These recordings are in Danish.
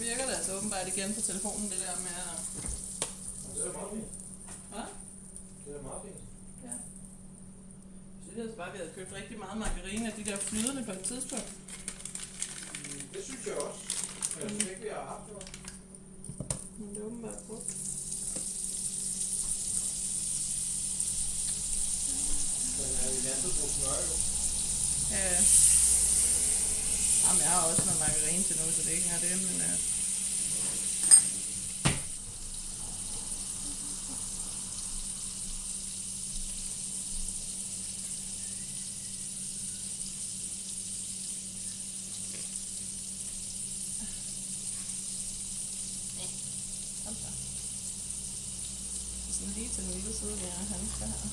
virker det altså åbenbart igen på telefonen, det der med at... Det er meget fint. Hvad? Det er meget fint. Ja. Så det er altså bare, at vi havde købt rigtig meget margarine af de der flydende på et tidspunkt. Det synes jeg også. Men jeg synes ikke, vi har haft noget. Men det er åbenbart brugt. Men vi altid brugt smør jo. Ja. Jamen, jeg har også noget margarine til nu, så det ikke er det, men... Kom så. Sådan lige til den lille side der, han skal have.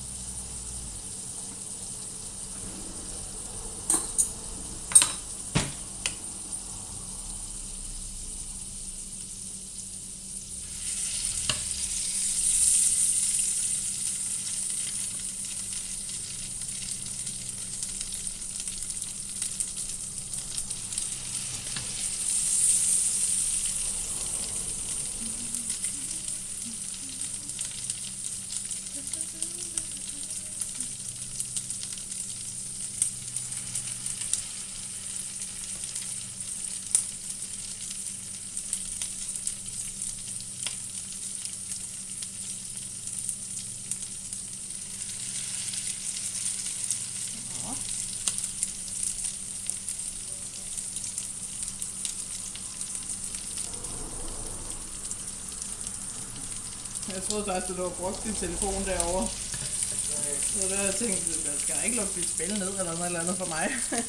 Jeg troede faktisk, at du havde brugt din telefon derovre. Så det jeg tænkte, jeg skal ikke lukke dit spil ned eller noget eller andet for mig. Ja,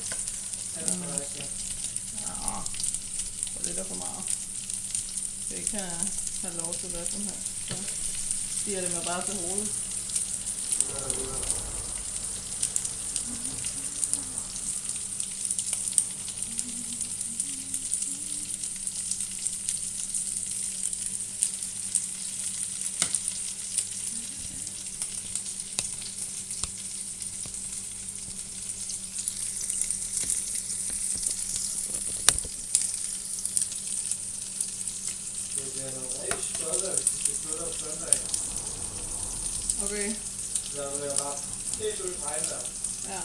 det er da for meget. Jeg skal ikke have lov til hvad som her. Så stiger det mig bare til hovedet. Det er noget rigtig stolt af, hvis vi skal flytte om søndagen. Okay. Så vil jeg bare helt ud i regnvejr. Ja.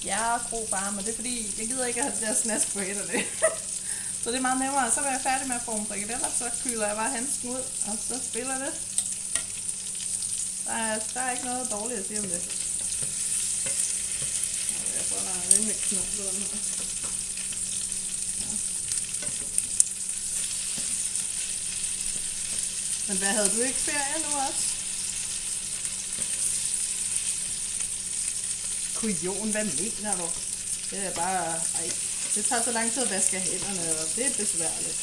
Ja, grå bare, men det er fordi, jeg gider ikke at have det der snask på hænderne. Så det er meget nemmere. Så er jeg færdig med at forme frikadeller, så kyler jeg bare handsken ud, og så spiller det. Der er ikke noget dårligt at sige om det. Jeg får der rimelig knop på den her. Ja. Men hvad, havde du ikke ferie nu også? Kujon, hvad mener du? Det er bare... Ej, det tager så lang tid at vaske hænderne, og det er besværligt.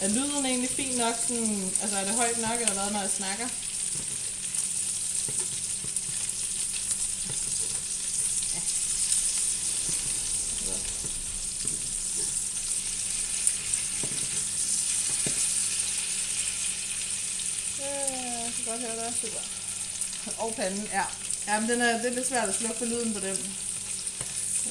Er lyden egentlig fint nok? Sådan, altså er det højt nok, eller hvad, når jeg snakker? Ja. Jeg kan godt høre det. Super. Og panden, ja. Jamen, det er lidt svært at slukke for lyden på den. Så,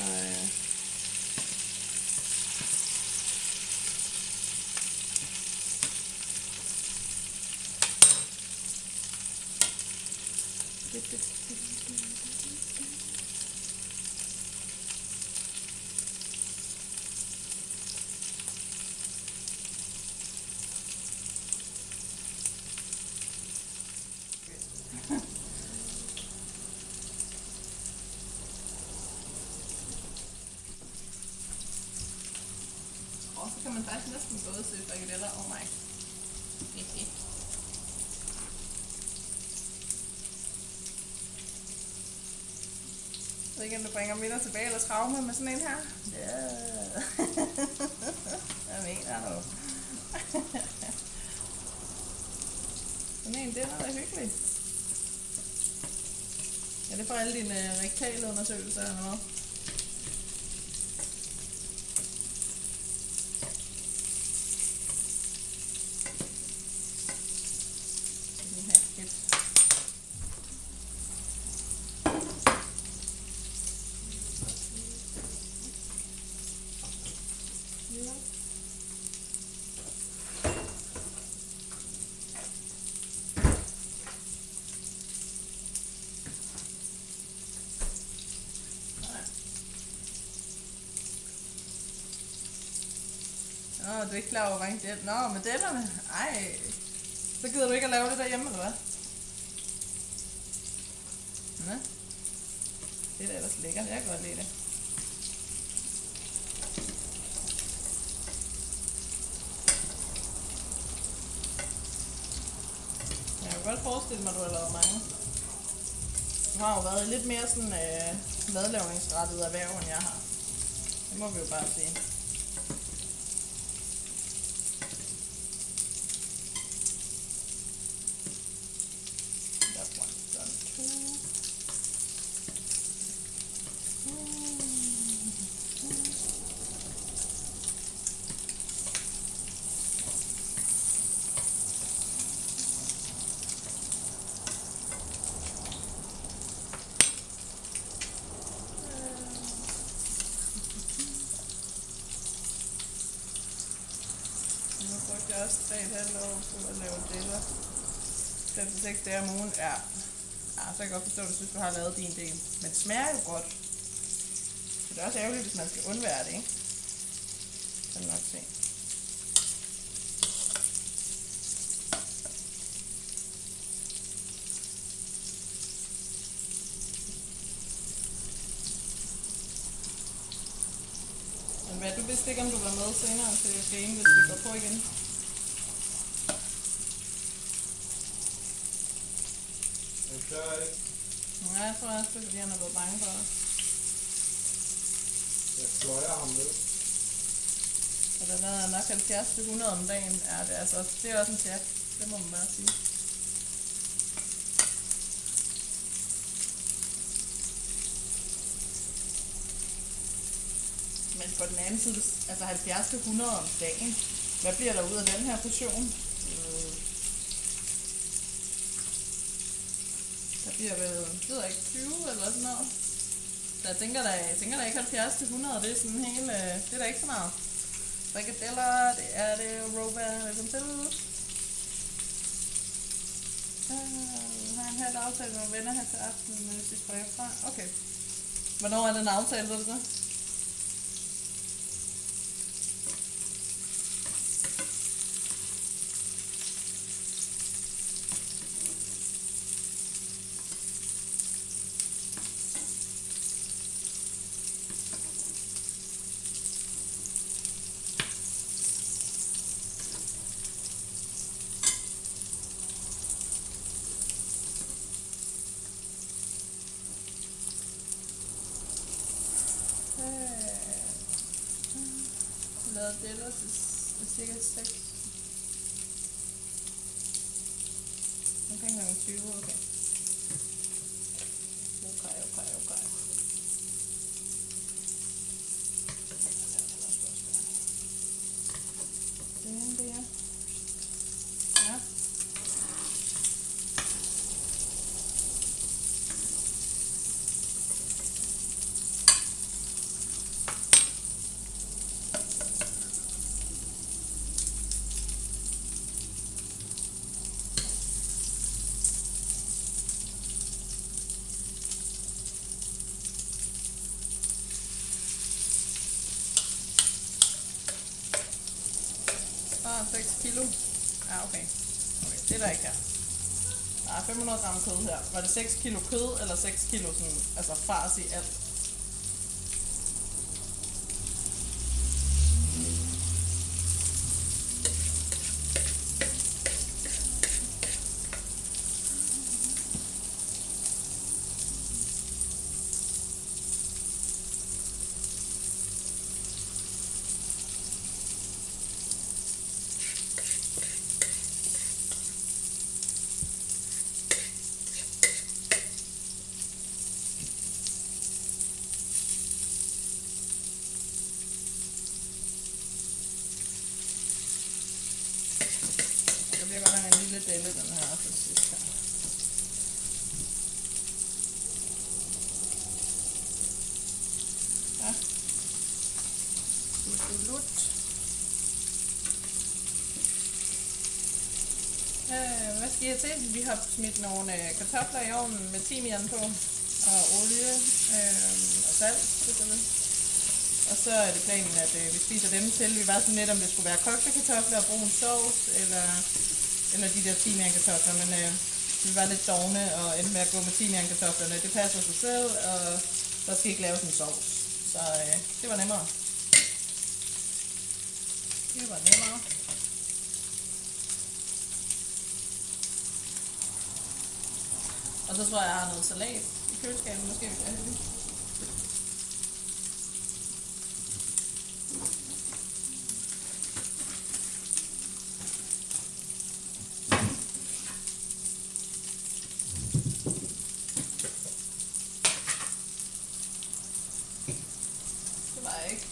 Og så kan man faktisk næsten både se frikadeller og mig. Jeg ved ikke, om du bringer minder tilbage eller traume med sådan en her. Ja. Jeg mener du. Sådan en, den er da hyggelig. Er det for alle dine rektale undersøgelser eller noget? Nå, du er ikke klar over, hvordan det er. Nå, medellerne. Ej. Så gider du ikke at lave det derhjemme, eller hvad? Nå. Det er da ellers lækkert. Jeg kan godt lide det. Jeg kan godt forestille mig, at du har lavet mange. Du har jo været lidt mere sådan madlavningsrettet erhverv, end jeg har. Det må vi jo bare sige. Nu brugte jeg også 3,5 år på at lave deler. 5-6 dage om ugen. Ja, så kan jeg godt forstå, at du synes, du har lavet din del. Men det smager jo godt. Så det er også ærgerligt, hvis man skal undvære det, ikke? Det kan nok se. Men hvad, du vidste ikke, om du var med senere til game, hvis vi går på igen? Jeg tør ikke. Nej, jeg tror også, det er fordi, han har været bange for os. Jeg fløjer ham med. Og den er nok 70-100 om dagen. Ja, det er også en chat. Det må man bare sige. Men på den anden side, altså 70-100 om dagen. Hvad bliver der ud af den her portion? Der bliver vel, det ved jeg ikke, 20 eller sådan noget. Så jeg tænker da ikke 70-100, det er sådan helt, det er da ikke så meget. Frikadeller, det er det, Roba, velkommen til. Har en halv aftale med venner her til aften, men hvis vi får fra. Okay. Hvornår er den aftale, ved du så? Lavet deler til cirka 6. Omkring gange 20, okay. Okay. Sådan der. Ja. her? 6 kilo? Ja, okay. Det er der ikke her. Der er 500 gram kød her. Var det 6 kilo kød, eller 6 kilo sådan, altså fars i alt? Det bliver godt nok en lille delle, den her til sidst her. Ja. Lut. Hvad skal jeg til? Vi har smidt nogle kartofler i ovnen med timian på, og olie og salt selvfølgelig. Og så er det planen, at vi spiser dem til. Vi var sådan lidt, om det skulle være kogte kartofler og brun sovs, eller de der timian-kartofler, men vi var lidt dovne og endte med at gå med timian-kartoflerne. Det passer sig selv, og der skal ikke laves en sovs. Så det var nemmere. Det var nemmere. Og så tror jeg, jeg har noget salat i køleskabet, måske hvis jeg er heldig. Det var jeg ikke.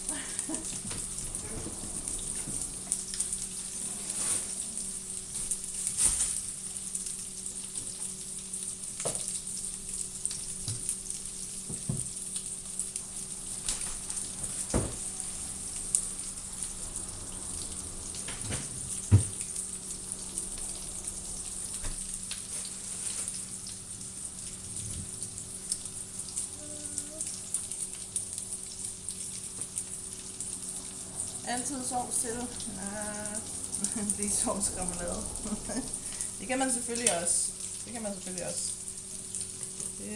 Altid sovs til. Det er sovsremoulade. Det kan man selvfølgelig også. Det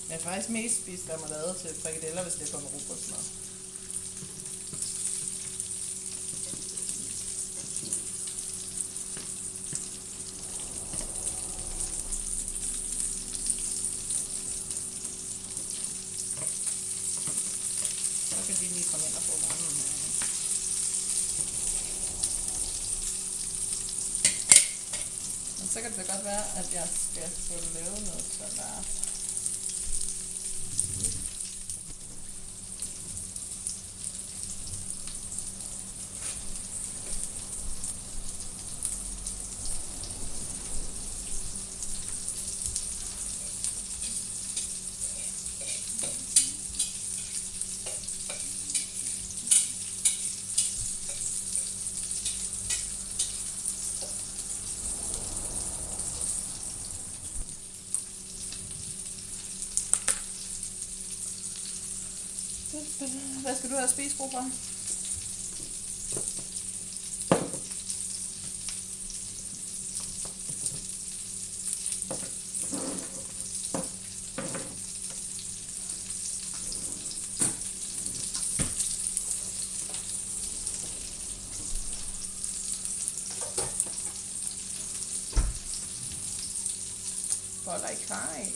jeg har faktisk mest spist remoulade til frikadeller, hvis det er på med rugbrødsmad. Så kan de lige komme ind og få varmen. Men så kan det godt være, at jeg skal få lavet noget salat. Hvad skal du have at spise, Gruber? Boller i kaj.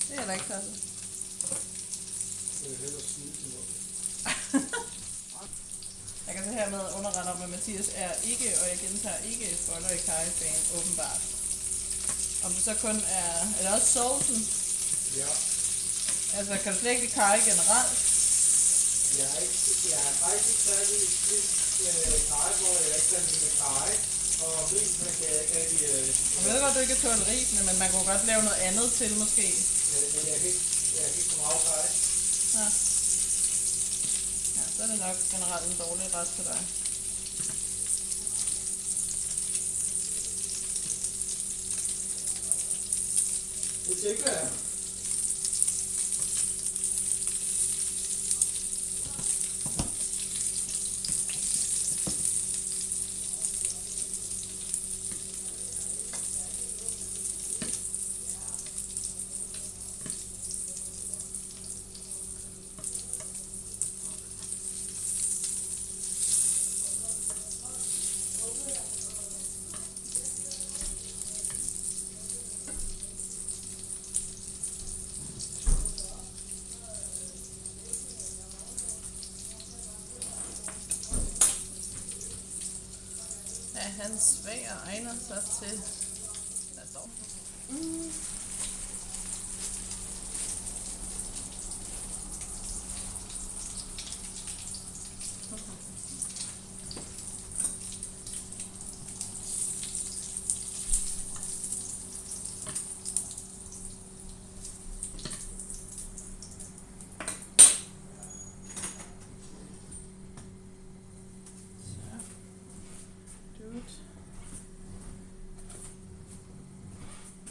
Det er da ikke tosset. Jeg kan så hermed underrette om, at Mathias er ikke, og jeg gentager ikke, boller i kaj-fan, åbenbart. Om det så kun er det også sovsen? Ja. Altså, kan du slet ikke lide kaj generelt? Jeg er faktisk ikke særlig spist kaj, hvor jeg ikke kan lide kaj. Og risene kan jeg ikke rigtig... Jeg ved godt, du ikke tåle risene, men man kunne godt lave noget andet til, måske. Men jeg kan ikke komme af kaj. Ja. Ja, så er det nok generelt en dårlig ret til dig. Det tænker jeg. hans svager egner sig til... Der står.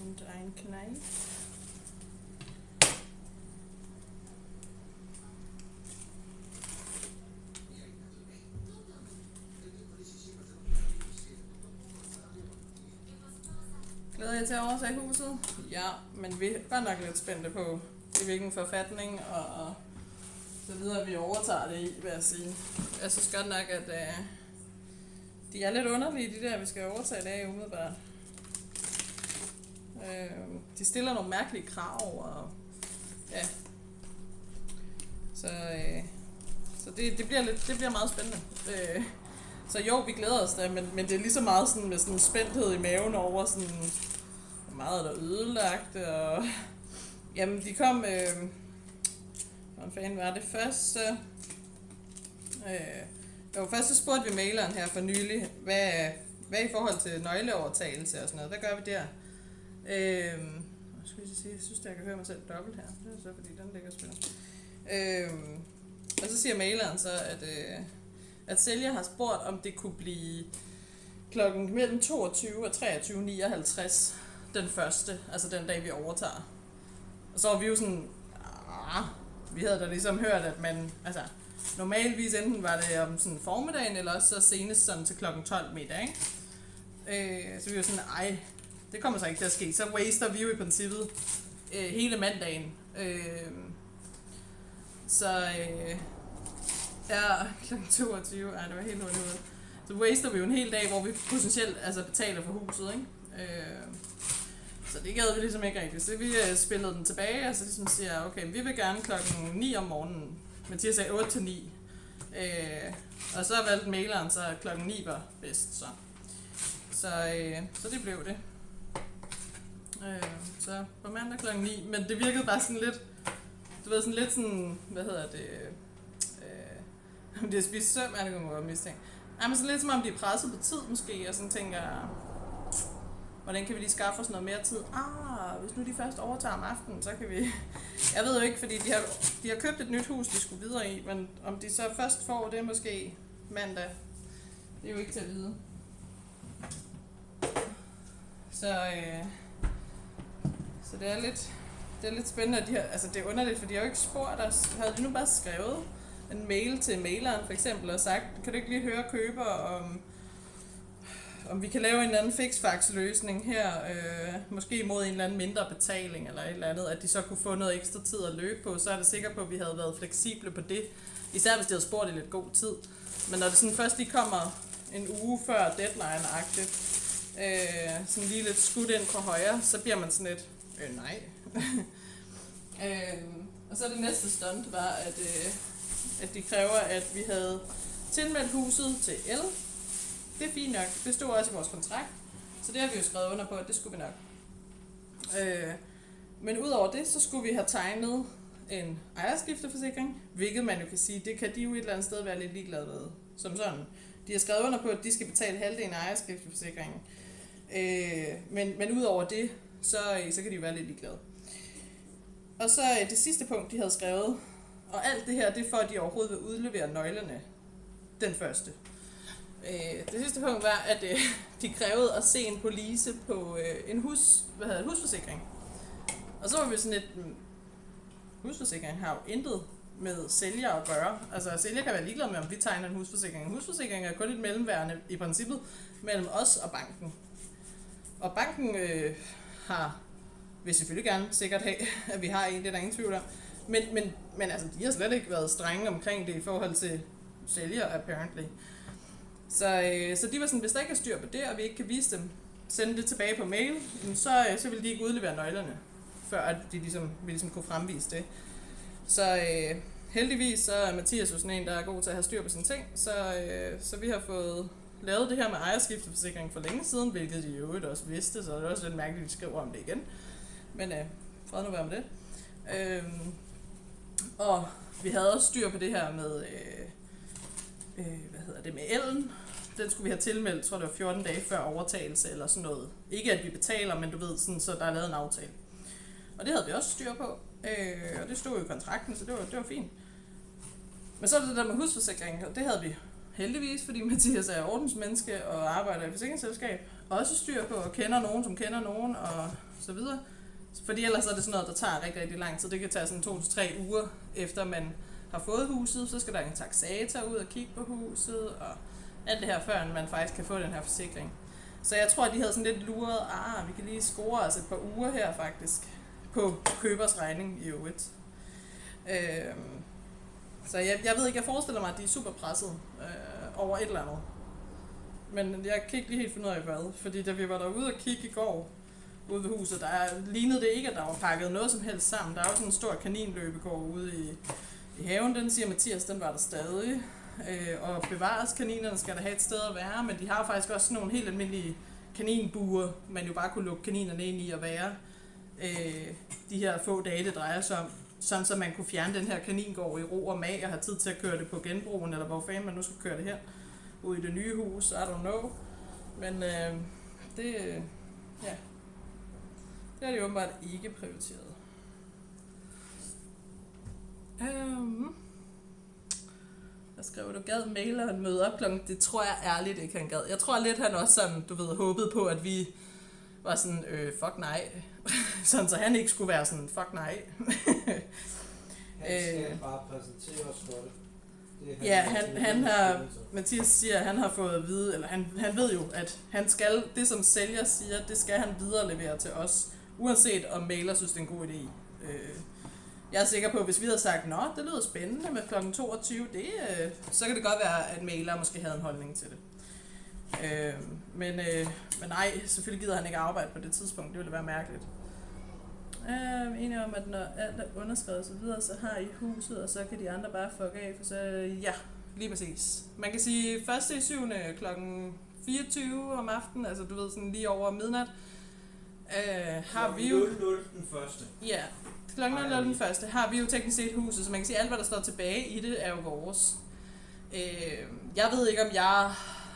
Und ein Kneif. Glæder jeg til at overtage huset? Ja, men vi er godt nok lidt spændte på, i hvilken forfatning og så videre vi overtager det i, vil jeg sige. Jeg synes godt nok, at de er lidt underlige, de der, vi skal overtage det af umiddelbart. De stiller nogle mærkelige krav, og ja. Så det bliver meget spændende. Så jo, vi glæder os da, men det er lige så meget sådan, med sådan en spændthed i maven over sådan, hvor meget er der ødelagt, og jamen de kom, hvordan fanden var det første? Først så spurgte vi maileren her for nylig, hvad i forhold til nøgleovertagelse og sådan noget, hvad gør vi der? Jeg synes, jeg kan høre mig selv dobbelt her. Det er så, fordi den ligger spillet. Og så siger maileren så, at sælger har spurgt, om det kunne blive klokken mellem 22 og 23.59 den første, altså den dag, vi overtager. Og så var vi jo sådan, vi havde da ligesom hørt, at man, altså normalvis enten var det om sådan formiddagen, eller også så senest sådan til klokken 12 middag, ikke? Så vi var sådan, det kommer så ikke til at ske. Så waster vi jo i princippet hele mandagen. Kl. 22, det var helt hurtigt. Så waster vi jo en hel dag, hvor vi potentielt betaler for huset, ikke? Så det gad vi ligesom ikke rigtigt. Så vi spillede den tilbage, og så ligesom siger, okay, vi vil gerne klokken 9 om morgenen. Mathias sagde 8 til 9. Og så valgte maileren så klokken 9 var bedst, så det blev det. Så på mandag klokken 9, men det virkede bare sådan lidt, du ved, sådan lidt sådan, om de har spist søm, det kunne man godt mistænke. Men sådan lidt som om de er presset på tid måske, og sådan tænker, hvordan kan vi lige skaffe os noget mere tid? Hvis nu de først overtager om aftenen, så kan vi, jeg ved jo ikke, fordi de har købt et nyt hus, de skulle videre i, men om de så først får det måske mandag, det er jo ikke til at vide. Så det er lidt spændende, at det er underligt, for de har jo ikke spurgt os. Havde de nu bare skrevet en mail til maileren for eksempel og sagt, kan du ikke lige høre køber om vi kan lave en eller anden fix-fax løsning her, måske mod en eller anden mindre betaling eller et eller andet, at de så kunne få noget ekstra tid at løbe på, så er det sikker på, at vi havde været fleksible på det. Især hvis de havde spurgt i lidt god tid. Men når det sådan først lige kommer en uge før deadline-agtigt, sådan lige lidt skudt ind fra højre, så bliver man sådan lidt, nej. Og så det næste stunt var, at de kræver, at vi havde tilmeldt huset til el. Det er fint nok. Det stod også i vores kontrakt. Så det har vi jo skrevet under på, at det skulle vi nok. Men udover det, så skulle vi have tegnet en ejerskifteforsikring, hvilket man jo kan sige, det kan de jo et eller andet sted være lidt ligeglade med. Som sådan. De har skrevet under på, at de skal betale halvdelen af ejerskifteforsikringen. Men udover det, så kan de jo være lidt ligeglade. Og så det sidste punkt, de havde skrevet, og alt det her, det er for, at de overhovedet vil udlevere nøglerne den første. Det sidste punkt var, at de krævede at se en police på en husforsikring. Og så var vi sådan lidt, husforsikring har jo intet med sælger at gøre. Altså sælger kan være ligeglad med, om vi tegner en husforsikring. En husforsikring er kun et mellemværende i princippet mellem os og banken. Og banken vil selvfølgelig gerne sikkert have, at vi har en, det er der ingen tvivl om. Men altså, de har slet ikke været strenge omkring det i forhold til sælger, apparently. Så de var sådan, hvis der ikke er styr på det, og vi ikke kan vise dem, sende det tilbage på mail, så vil de ikke udlevere nøglerne, før at vi ligesom kunne fremvise det. Så heldigvis så er Mathias jo sådan en, der er god til at have styr på sine ting, så vi har fået lavet det her med ejerskifteforsikring for længe siden, hvilket de jo også vidste, så det er også lidt mærkeligt, at de skriver om det igen. Men fred nu være med det. Og vi havde også styr på det her med, med ellen. Den skulle vi have tilmeldt, tror det var 14 dage før overtagelse eller sådan noget. Ikke at vi betaler, men du ved, sådan, så der er lavet en aftale. Og det havde vi også styr på, og det stod jo i kontrakten, så det var fint. Men så er det der med husforsikringen, og det havde vi heldigvis, fordi Mathias er ordensmenneske og arbejder i forsikringsselskab. Også styr på og kender nogen, som kender nogen og så videre. Fordi ellers er det sådan noget, der tager rigtig, rigtig lang tid. Det kan tage sådan 2 til 3 uger efter man har fået huset. Så skal der en taksator ud og kigge på huset og alt det her, før man faktisk kan få den her forsikring. Så jeg tror, at de havde sådan lidt luret, vi kan lige score os et par uger her faktisk på købers regning i øvrigt. Så jeg ved ikke, jeg forestiller mig, at de er super presset over et eller andet. Men jeg kan ikke lige helt finde ud af hvad, fordi da vi var derude og kigge i går ude ved huset, lignede det ikke, at der var pakket noget som helst sammen. Der er jo sådan en stor kaninløbegård ude i haven, den siger Mathias, den var der stadig. Og bevares, kaninerne skal der have et sted at være, men de har faktisk også sådan nogle helt almindelige kaninbuer, man jo bare kunne lukke kaninerne ind i at være de her få dage, det drejer sig om. Sådan så man kunne fjerne den her kaningård i ro og mag og have tid til at køre det på genbrugen, eller hvor fanden man nu skal køre det her ud i det nye hus, I don't know. Men det er det åbenbart ikke prioriteret. Jeg skrev, du gad maileren møde op klokken. Det tror jeg ærligt ikke, han gad. Jeg tror lidt, han også sådan, du ved, håbede på, at vi var sådan, fuck nej. Sådan, så han ikke skulle være sådan, fuck nej. Han skal bare præsentere os for det. Ja, han har, Mathias siger, at han har fået at vide, eller han ved jo, at han skal, det som sælger siger, det skal han viderelevere til os, uanset om mailer synes, det er en god idé. Jeg er sikker på, at hvis vi havde sagt, det lyder spændende med kl. 22, så kan det godt være, at mailer måske havde en holdning til det. Men nej, selvfølgelig gider han ikke arbejde på det tidspunkt, det ville være mærkeligt. Enige om, at når alt er underskrevet så videre, så har I huset, og så kan de andre bare fuck af, for så ja, lige præcis. Man kan sige 1.7. kl. 24 om aftenen, altså du ved sådan lige over midnat, har vi jo... 00 den første. Ja, kl. 00 den første har vi jo teknisk set huset, så man kan sige, at alt hvad der står tilbage i det, er jo vores. Jeg ved ikke, om jeg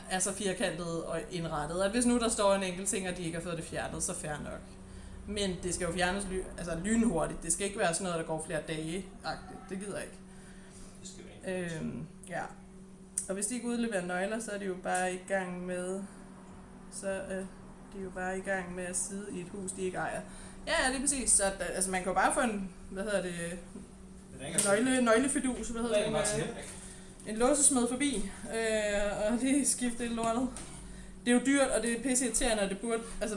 er så firkantet og indrettet, at hvis nu der står en enkelt ting, og de ikke har fået det fjernet, så fair nok. Men det skal jo fjernes lynhurtigt. Det skal ikke være sådan noget, der går flere dage-agtigt. Det gider jeg ikke. Det skal være ja. Og hvis de ikke udleverer nøgler, så er de jo bare i gang med... at sidde i et hus, de ikke ejer. Ja, det er præcis. Så altså, man kan jo bare få en... nøglefidus. En låsesmed forbi. Og lige skifte lortet. Det er jo dyrt, og det er pisseirriterende, og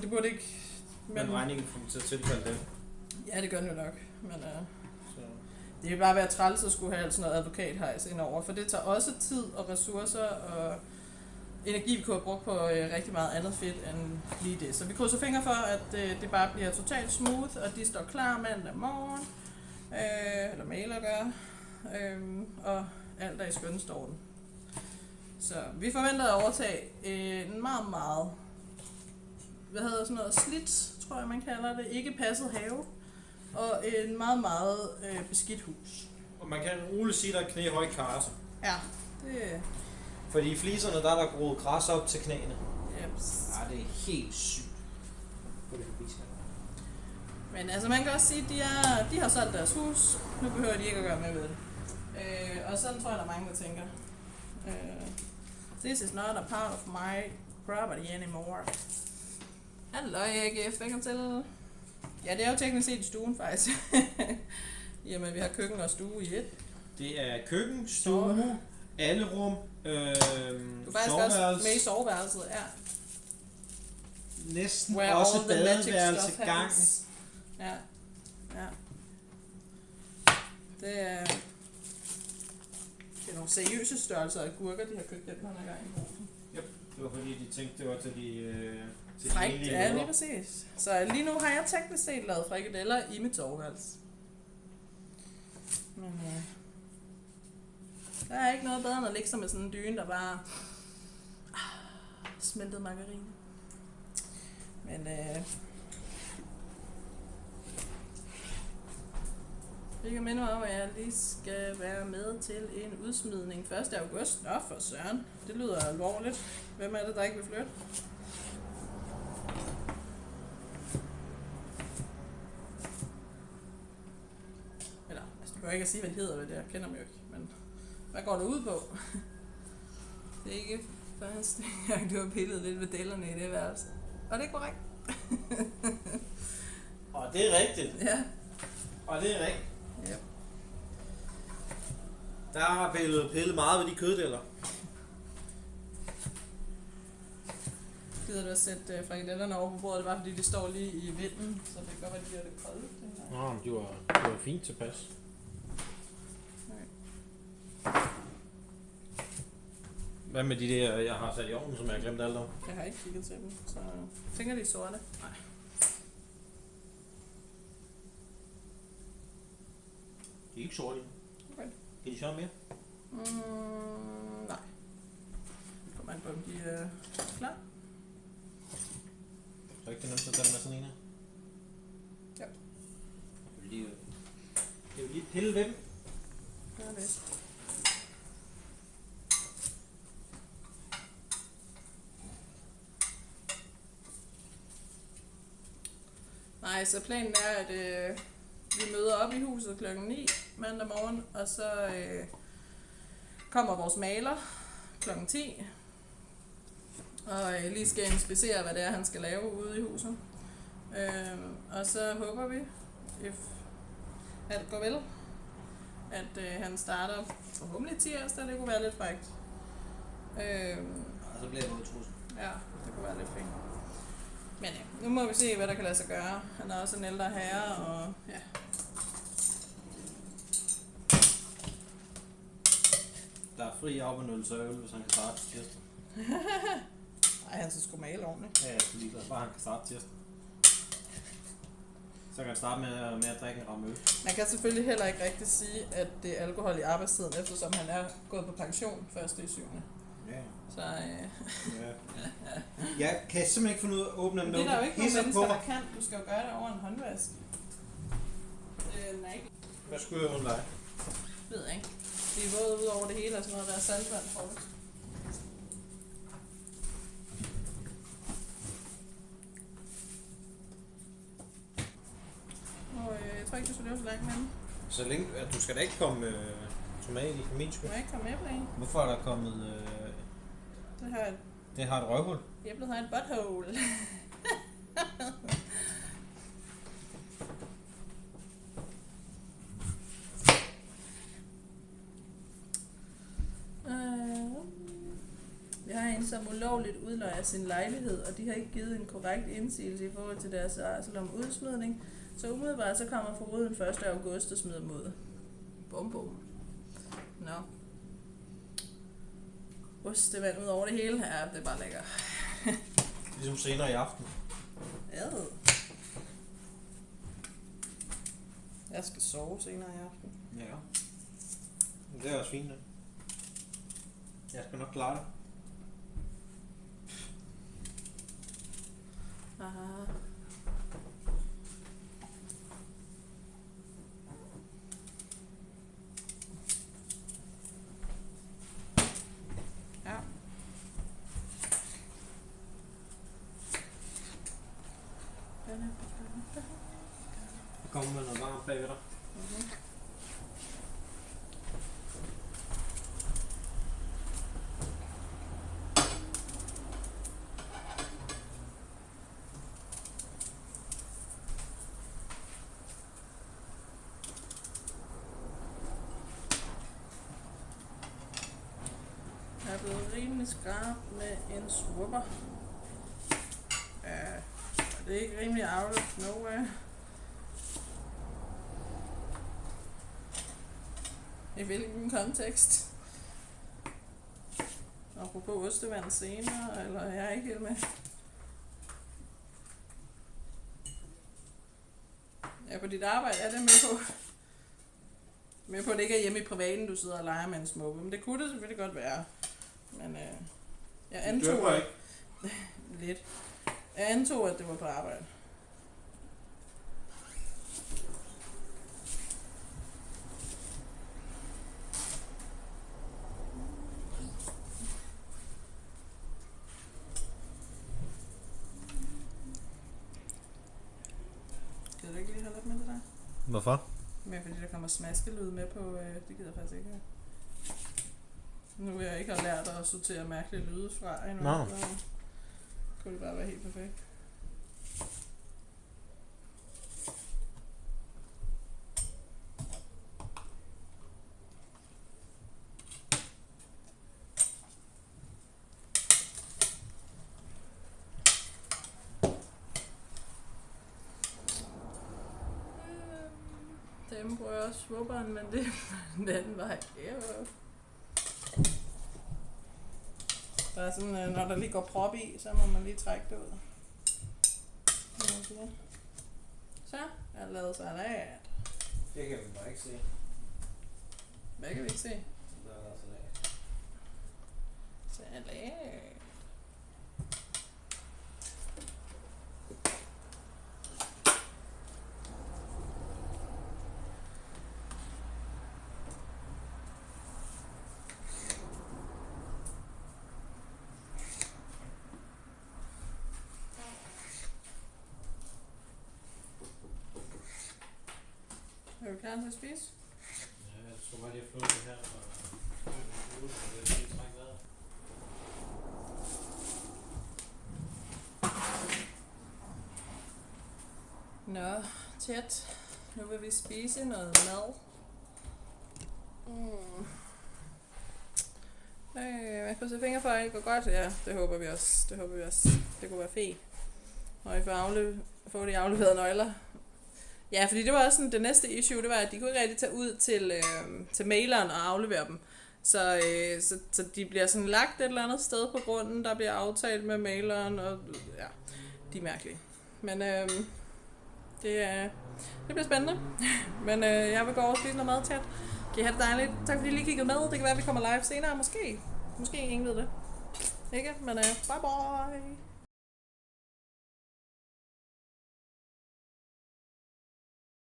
det burde ikke... Men regningen får til at tilfælde dem. Ja, det gør den jo nok. Men det vil bare være træls at skulle have sådan noget advokathejs indover, for det tager også tid og ressourcer og energi, vi kunne have brugt på rigtig meget andet fedt end lige det. Så vi krydser fingre for, at det bare bliver totalt smooth, og de står klar mandag morgen, eller mailer gør, og alt er i skønneste orden. Så vi forventer at overtage en meget, meget slidt, tror jeg man kalder det, ikke passet have, og en meget, meget beskidt hus. Og man kan roligt sige, at der er knæhøj karse. Ja, det... Fordi i fliserne, der er der groet græs op til knæene. Jeps. Ja, det er helt sygt. Men altså, man kan også sige, at de har solgt deres hus. Nu behøver de ikke at gøre med ved det. Og sådan tror jeg, der er mange, der tænker. This is not a part of my property anymore. Hallo, AGF, velkommen til. Ja, det er jo teknisk set i stuen, faktisk. Jamen, vi har køkken og stue i et. Det er køkken, stue, alle rum, du er faktisk også med i soveværelset, ja. Næsten where også badeværelse gang. Ja. Det er nogle seriøse størrelser af gurker, de har købt den her gang i husen. Yep. Det var fordi, de tænkte, det var til de... Frækt, ja, lige præcis. Så lige nu har jeg teknisk set lavet frikadeller i mit soveværelse. Men der er ikke noget bedre end at ligge sig med sådan en dyne, der bare smeltet margarine. Men jeg kan minde mig om, at jeg lige skal være med til en udsmidning 1. august. Nå for søren, det lyder alvorligt. Hvem er det, der ikke vil flytte? Eller, altså du kan jo ikke at sige, hvad det hedder, jeg kender mig jo ikke. Men hvad går det ud på? Det er ikke første gang, du har pillet lidt ved dellerne i det værelse. Og det er korrekt. Og det er rigtigt. Ja. Og det er rigtigt. Ja. Der har pillet meget ved de køddeller. Gider du at sætte frikadellerne over på bordet? Det var fordi de står lige i vinden, så det kan godt være, de bliver lidt kolde. Nå, men de var fint tilpas. Okay. Hvad med de der, jeg har sat i ovnen, som jeg har glemt alt om? Jeg har ikke kigget til dem, så tænker de er sorte. Nej. De er ikke sorte. Okay. Kan de så mere? Nej. Kommer an på, om de er klar. Så ikke det nemmest at tage med sådan en her? Ja. Det er jo lige pille ved dem. Gør det. Nej, så planen er, at vi møder op i huset klokken 9 mandag morgen, og så kommer vores maler klokken 10, og lige skal inspicere, hvad det er, han skal lave ude i huset. Og så håber vi, at det går vel, at han starter forhåbentlig tirsdag, det kunne være lidt frækt. Og så bliver det udtrusen. Ja, det kunne være lidt fint. Men ja, nu må vi se, hvad der kan lade sig gøre. Han er også en ældre herre, og ja. Der er fri afbenyttelse af øl, hvis han kan starte tirsdag. Ej, han skal sgu male ordentligt. Ja, jeg er ligeglad. Bare han kan starte tirsdag. Så kan han starte med at drikke en ramme øl. Man kan selvfølgelig heller ikke rigtig sige, at det er alkohol i arbejdstiden, eftersom han er gået på pension 1.7. Ja. Så Ja. Jeg kan simpelthen ikke finde ud af at åbne en det er der jo ikke nogen mennesker, på. der kan. Du skal jo gøre det over en håndvask. Nej, Hvad skulle jeg undre dig? ved jeg ikke. De er våde ud over det hele og sådan noget, der er saltvand forrest. Og jeg tror ikke, du skal løbe så langt med den. Så længe, at du skal da ikke komme tomat i for min Du skyld. må ikke komme med på en. Hvorfor er der kommet... Det har et røvhul. æblet har en butthole. Vi har en, som ulovligt udlejer sin lejlighed, og de har ikke givet en korrekt indsigelse i forhold til deres arsel om udsmidning. Så umiddelbart så kommer foruden 1. august og smider mod. Bum bum. Nå. Ostevand ud over det hele. Ja, det er bare lækker. Ligesom senere i aften. Ad. Jeg skal sove senere i aften. Ja. Men det er også fint, ja. Jeg skal nok klare det. Aha. Ja. Jeg kommer med noget varmt bagved dig. Mm-hmm. Jeg er blevet rimelig skarp med en swupper. Ja, det er ikke rimelig out of nowhere. I hvilken kontekst? Apropos ostevand senere, eller jeg er ikke helt med. Ja, på dit arbejde er det med på. Med på, at det ikke er hjemme i privaten, du sidder og leger med en smukke. Men det kunne det selvfølgelig godt være. Men jeg Lidt. Jeg antog, at det var på arbejde. Kan du ikke lige holde op med det der? Hvorfor? Men fordi der kommer smaskelyd med på, det gider jeg faktisk ikke. Nu jeg ikke har lært at sortere mærkelige lyde fra endnu, Nå. så kunne det bare være helt perfekt. Dem bruger jeg også svubberen, men det er den anden vej. Bare sådan, når der lige går prop i, så må man lige trække det ud. Så, jeg har lavet salat. Det kan vi bare ikke se. Hvad kan vi ikke se? Der er salat. Salat. Er du klar til at spise? Ja, jeg tror bare lige at flå det her fra ude, så det er lige træk vejret. Nå, tæt. Nu vil vi spise noget mad. Man kan se fingre for, at det går godt. Ja, det håber vi også. Det kunne være fedt. Og I får de afleverede nøgler. Ja, fordi det var også sådan, det næste issue, det var, at de kunne ikke rigtig tage ud til maileren og aflevere dem. Så de bliver sådan lagt et eller andet sted på grunden, der bliver aftalt med maileren, og ja, de er mærkelige. Men det bliver spændende. Men jeg vil gå over og spise noget mad tæt. Kan I have det dejligt? Tak fordi I lige kiggede med. Det kan være, at vi kommer live senere. Måske ingen ved det. Ikke? Men bye bye.